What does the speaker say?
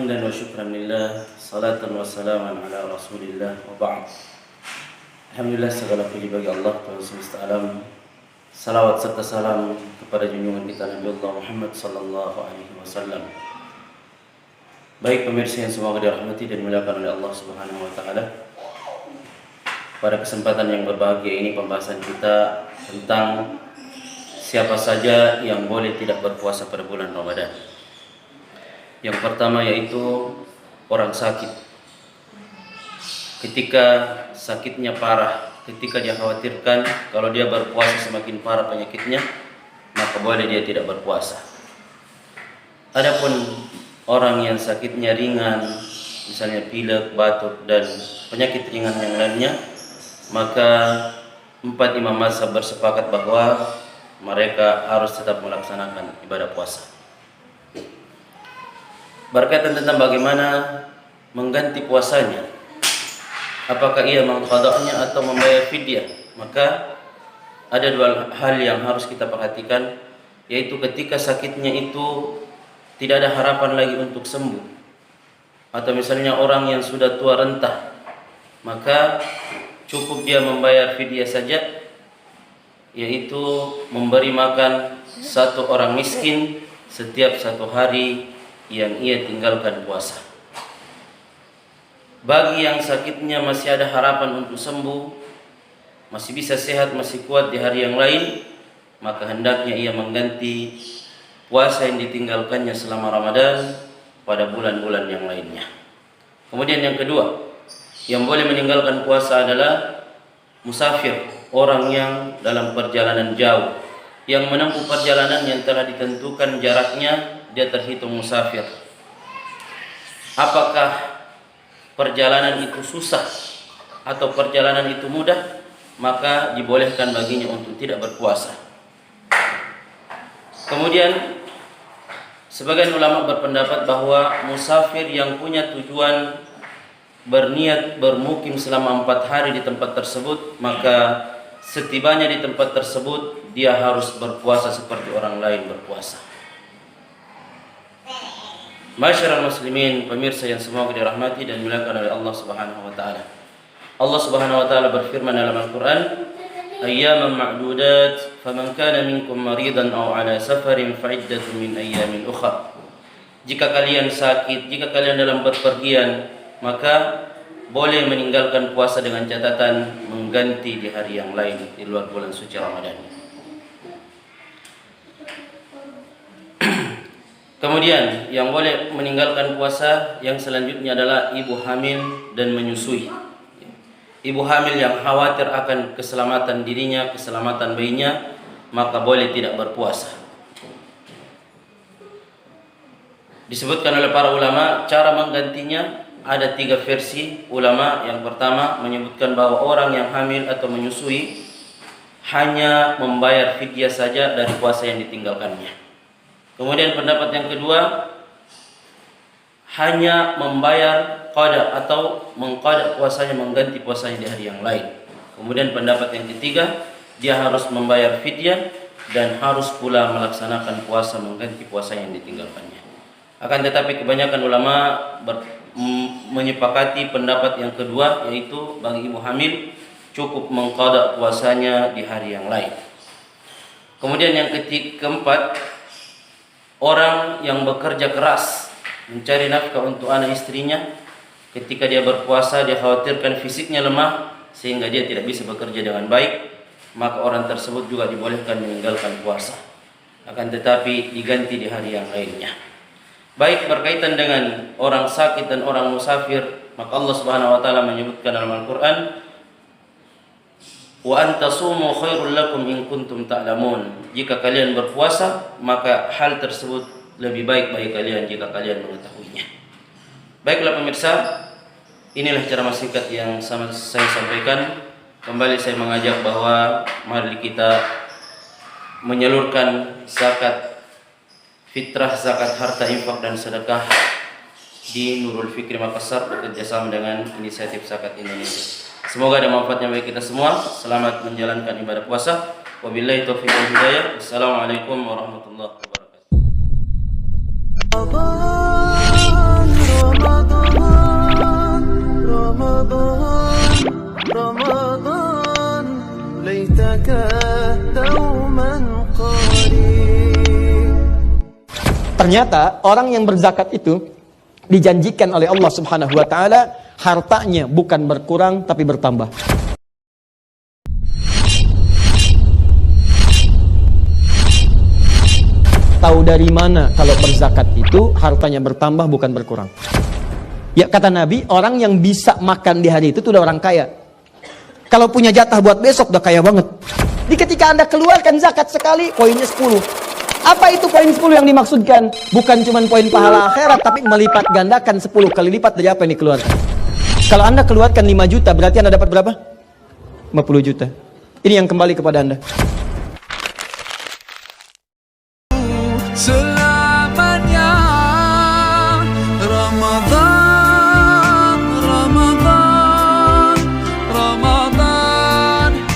Hamdan wa syukran lillah, salatan wa salaman ala rasulillah, wa ba'd. Alhamdulillah, segala puji bagi Allah Tuhan semesta alam. Salawat serta salam kepada junjungan kita Nabi Allah Muhammad sallallahu alaihi wasallam. Baik pemirsa yang semoga dirahmati dan dimuliakan oleh Allah Subhanahu wa taala. Pada kesempatan yang berbahagia ini pembahasan kita tentang siapa saja yang boleh tidak berpuasa pada bulan Ramadan. Yang pertama yaitu orang sakit. Ketika sakitnya parah, ketika dia khawatirkan kalau dia berpuasa semakin parah penyakitnya, maka boleh dia tidak berpuasa. Adapun orang yang sakitnya ringan, misalnya pilek, batuk dan penyakit ringan yang lainnya, maka 4 imam mazhab bersepakat bahwa mereka harus tetap melaksanakan ibadah puasa. Berkaitan tentang bagaimana mengganti puasanya, apakah ia mengqadanya atau membayar fidyah, maka ada 2 hal yang harus kita perhatikan, yaitu ketika sakitnya itu tidak ada harapan lagi untuk sembuh, atau misalnya orang yang sudah tua renta, maka cukup dia membayar fidyah saja, yaitu memberi makan 1 orang miskin setiap 1 hari yang ia tinggalkan puasa. Bagi yang sakitnya masih ada harapan untuk sembuh, masih bisa sehat, masih kuat di hari yang lain, maka hendaknya ia mengganti puasa yang ditinggalkannya selama Ramadan pada bulan-bulan yang lainnya. Kemudian yang kedua, yang boleh meninggalkan puasa adalah musafir, orang yang dalam perjalanan jauh, yang menempuh perjalanan yang telah ditentukan jaraknya, dia terhitung musafir. Apakah perjalanan itu susah atau perjalanan itu mudah, maka dibolehkan baginya untuk tidak berpuasa. Kemudian sebagian ulama berpendapat bahwa musafir yang punya tujuan berniat bermukim selama 4 hari di tempat tersebut, maka setibanya di tempat tersebut dia harus berpuasa seperti orang lain berpuasa. Masyarul muslimin, pemirsa yang semoga dirahmati dan dimuliakan oleh Allah Subhanahu wa taala. Allah Subhanahu wa taala berfirman dalam Al-Qur'an, "Ayyaman ma'dudat, faman kana minkum maridan aw 'ala safarin fa'iddatun min ayyamin ukhra." Jika kalian sakit, jika kalian dalam berpergian, maka boleh meninggalkan puasa dengan catatan mengganti di hari yang lain di luar bulan suci Ramadan. Kemudian yang boleh meninggalkan puasa yang selanjutnya adalah ibu hamil dan menyusui. Ibu hamil yang khawatir akan keselamatan dirinya, keselamatan bayinya, maka boleh tidak berpuasa. Disebutkan oleh para ulama cara menggantinya ada 3 versi ulama. Yang pertama menyebutkan bahwa orang yang hamil atau menyusui hanya membayar fidyah saja dari puasa yang ditinggalkannya. Kemudian pendapat yang kedua hanya membayar qada atau mengqada puasanya, mengganti puasanya di hari yang lain. Kemudian pendapat yang ketiga dia harus membayar fidyah dan harus pula melaksanakan puasa mengganti puasa yang ditinggalkannya. Akan tetapi kebanyakan ulama menyepakati pendapat yang kedua, yaitu bagi ibu hamil cukup mengqada puasanya di hari yang lain. Kemudian yang keempat, orang yang bekerja keras mencari nafkah untuk anak istrinya, ketika dia berpuasa dia khawatirkan fisiknya lemah sehingga dia tidak bisa bekerja dengan baik, maka orang tersebut juga dibolehkan meninggalkan puasa, akan tetapi diganti di hari yang lainnya. Baik berkaitan dengan orang sakit dan orang musafir, maka Allah Subhanahu wa taala menyebutkan dalam Al-Qur'an, wa antasumu khairul lakum in kuntum ta'lamun. Jika kalian berpuasa, maka hal tersebut lebih baik bagi kalian jika kalian mengetahuinya. Baiklah pemirsa, inilah ceramah singkat yang saya sampaikan. Kembali saya mengajak bahwa mari kita menyalurkan zakat fitrah, zakat harta infak dan sedekah di Nurul Fikri Makassar bekerjasama dengan inisiatif Zakat Indonesia. Semoga ada manfaatnya bagi kita semua. Selamat menjalankan ibadah puasa. Wabillahi taufiq wal hidayah. Assalamualaikum warahmatullahi wabarakatuh. Ternyata orang yang berzakat itu dijanjikan oleh Allah Subhanahu wa taala hartanya bukan berkurang tapi bertambah. Tahu dari mana kalau berzakat itu hartanya bertambah bukan berkurang? Ya kata Nabi, orang yang bisa makan di hari itu udah orang kaya. Kalau punya jatah buat besok udah kaya banget. Di ketika Anda keluarkan zakat sekali, poinnya 10. Apa itu poin 10 yang dimaksudkan? Bukan cuma poin pahala akhirat, tapi melipat gandakan 10 kali lipat dari apa yang dikeluarkan. Kalau Anda keluarkan 5 juta, berarti Anda dapat berapa? 50 juta. Ini yang kembali kepada Anda.